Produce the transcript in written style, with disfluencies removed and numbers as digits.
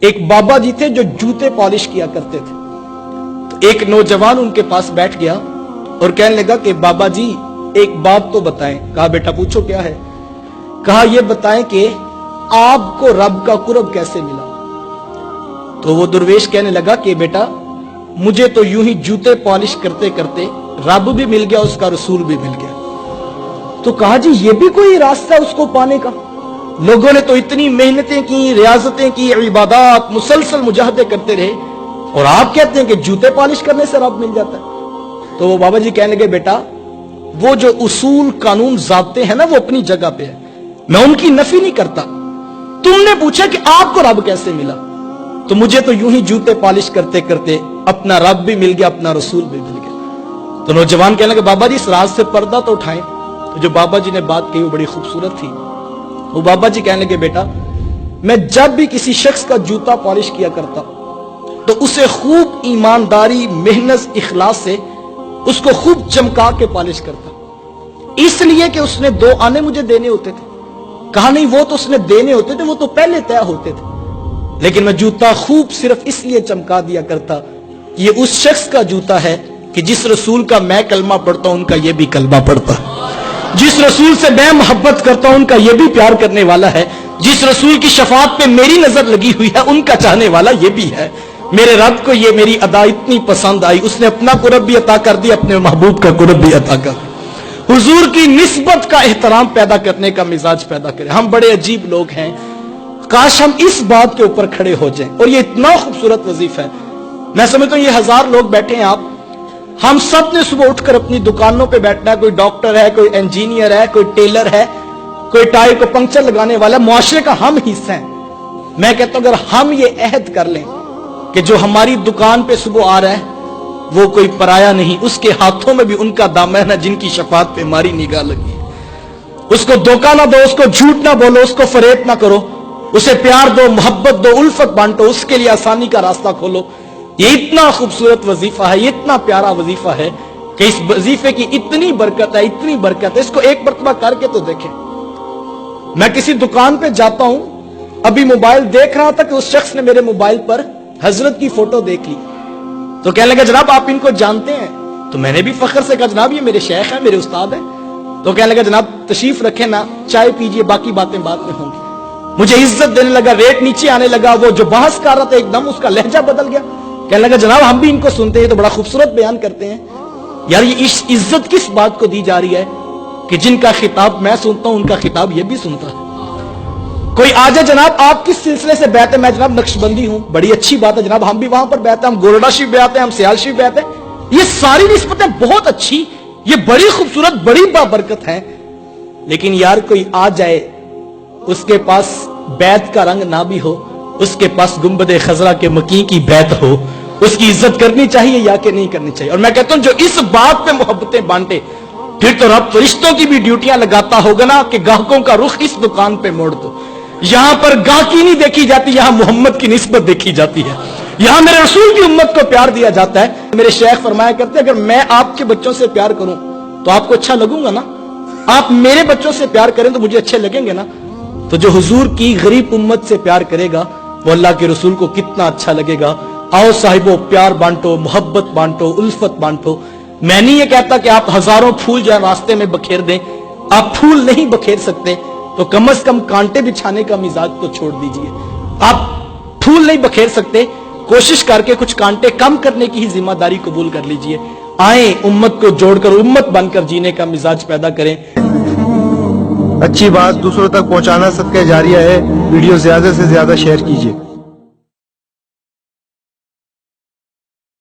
ایک بابا جی تھے جو جوتے پالش کیا کرتے تھے. تو ایک نوجوان ان کے پاس بیٹھ گیا اور کہنے لگا کہ بابا جی ایک بات تو بتائیں. کہا بیٹا پوچھو کیا ہے. کہا یہ بتائیں کہ آپ کو رب کا قرب کیسے ملا. تو وہ درویش کہنے لگا کہ بیٹا مجھے تو یوں ہی جوتے پالش کرتے کرتے رب بھی مل گیا, اس کا رسول بھی مل گیا. تو کہا جی یہ بھی کوئی راستہ اس کو پانے کا. لوگوں نے تو اتنی محنتیں کی, ریاضتیں کی, عبادات, مسلسل مجاہدے کرتے رہے, اور آپ کہتے ہیں کہ جوتے پالش کرنے سے رب مل جاتا ہے. تو وہ بابا جی کہنے لگے بیٹا وہ جو اصول قانون ضابطے ہیں نا وہ اپنی جگہ پہ ہے, میں ان کی نفی نہیں کرتا. تم نے پوچھا کہ آپ کو رب کیسے ملا, تو مجھے تو یوں ہی جوتے پالش کرتے کرتے اپنا رب بھی مل گیا, اپنا رسول بھی مل گیا. تو نوجوان کہنے لگے بابا جی اس راز سے پردہ تو اٹھائیں. تو جو بابا جی نے بات کہی وہ بڑی خوبصورت تھی. وہ بابا جی کہنے لگے بیٹا میں جب بھی کسی شخص کا جوتا پالش کیا کرتا تو اسے خوب ایمانداری, محنت, اخلاص سے اس کو خوب چمکا کے پالش کرتا, اس لیے کہ اس نے 2 آنے مجھے دینے ہوتے تھے. کہا نہیں وہ تو اس نے دینے ہوتے تھے, وہ تو پہلے طے ہوتے تھے, لیکن میں جوتا خوب صرف اس لیے چمکا دیا کرتا یہ اس شخص کا جوتا ہے کہ جس رسول کا میں کلمہ پڑھتا ہوں ان کا یہ بھی کلمہ پڑھتا ہے, جس رسول سے میں محبت کرتا ہوں ان کا یہ بھی پیار کرنے والا ہے, جس رسول کی شفاعت پہ میری نظر لگی ہوئی ہے ان کا چاہنے والا یہ بھی ہے. میرے رب کو یہ میری ادا اتنی پسند آئی, اس نے اپنا قرب بھی عطا کر دیا, اپنے محبوب کا قرب بھی عطا کر دیا. حضور کی نسبت کا احترام پیدا کرنے کا مزاج پیدا کرے. ہم بڑے عجیب لوگ ہیں, کاش ہم اس بات کے اوپر کھڑے ہو جائیں. اور یہ اتنا خوبصورت وظیفہ ہے, میں سمجھتا ہوں یہ 1000 لوگ بیٹھے ہیں, آپ ہم سب نے صبح اٹھ کر اپنی دکانوں پہ بیٹھنا ہے. کوئی ڈاکٹر ہے, کوئی انجینئر ہے, کوئی ٹیلر ہے, کوئی ٹائر کو پنکچر لگانے والا, معاشرے کا ہم حصہ ہیں. میں کہتا ہوں اگر ہم یہ عہد کر لیں کہ جو ہماری دکان پہ صبح آ رہا ہے وہ کوئی پرایا نہیں, اس کے ہاتھوں میں بھی ان کا دامن ہے جن کی شفاعت پہ ہماری نگاہ لگی. اس کو دھوکہ نہ دو, اس کو جھوٹ نہ بولو, اس کو فریب نہ کرو, اسے پیار دو, محبت دو, الفت بانٹو, اس کے لیے آسانی کا راستہ کھولو. یہ اتنا خوبصورت وظیفہ ہے, یہ اتنا پیارا وظیفہ ہے کہ اس وظیفے کی اتنی برکت ہے, اتنی برکت ہے. اس کو ایک مرتبہ کر کے تو دیکھیں. میں کسی دکان پہ جاتا ہوں, ابھی موبائل دیکھ رہا تھا کہ اس شخص نے میرے موبائل پر حضرت کی فوٹو دیکھ لی. تو کہنے لگا جناب آپ ان کو جانتے ہیں؟ تو میں نے بھی فخر سے کہا جناب یہ میرے شیخ ہیں, میرے استاد ہیں. تو کہنے لگا جناب تشریف رکھیں نا, چائے پیجئے, باقی باتیں بعد میں ہوں گی. مجھے عزت دینے لگا, ریٹ نیچے آنے لگا. وہ جو بحث کر رہا تھا ایک دم اس کا لہجہ بدل گیا. کہنے لگا جناب ہم بھی ان کو سنتے ہیں, تو بڑا خوبصورت بیان کرتے ہیں. یار یہ عزت کس بات کو دی جا رہی ہے کہ جن کا خطاب میں سنتا ہوں ان کا خطاب یہ بھی سنتا ہے. کوئی آ جائے جناب آپ کس سلسلے سے بیعت ہے, میں جناب نقشبندی ہوں, بڑی اچھی بات ہے جناب, ہم بھی وہاں پر بیعت ہیں, ہم گورڈا شریف بیعت ہیں, ہم سیال شریف بیعت ہیں. یہ ساری نسبتیں بہت اچھی, یہ بڑی خوبصورت, بڑی بابرکت ہیں. لیکن یار کوئی آ جائے اس کے پاس بیعت کا رنگ نہ بھی ہو, اس کے پاس گنبد خضرا کے مکین کی بیعت ہو, اس کی عزت کرنی چاہیے یا کہ نہیں کرنی چاہیے. اور میں کہتا ہوں جو اس بات پہ محبتیں بانٹے پھر تو رب فرشتوں کی بھی ڈیوٹیاں لگاتا ہوگا نا کہ گاہکوں کا رخ اس دکان پہ موڑ دو. یہاں پر گاہکی نہیں دیکھی جاتی, یہاں محمد کی نسبت دیکھی جاتی ہے, یہاں میرے رسول کی امت کو پیار دیا جاتا ہے. میرے شیخ فرمایا کرتے اگر میں آپ کے بچوں سے پیار کروں تو آپ کو اچھا لگوں گا نا, آپ میرے بچوں سے پیار کریں تو مجھے اچھے لگیں گے نا. تو جو حضور کی غریب امت سے پیار کرے گا وہ اللہ کے رسول کو کتنا اچھا لگے گا. آؤ صاحبو پیار بانٹو, محبت بانٹو, الفت بانٹو. میں نہیں یہ کہتا کہ آپ 1000 پھول جائیں راستے میں بکھیر دیں, آپ پھول نہیں بکھیر سکتے تو کم از کم کانٹے بچھانے کا مزاج تو چھوڑ دیجئے. آپ پھول نہیں بکھیر سکتے, کوشش کر کے کچھ کانٹے کم کرنے کی ہی ذمہ داری قبول کر لیجئے. آئیں امت کو جوڑ کر امت بن کر جینے کا مزاج پیدا کریں. اچھی بات دوسروں تک پہنچانا صدقہ جاریہ ہے. ویڈیو زیادہ سے زیادہ شیئر کیجئے.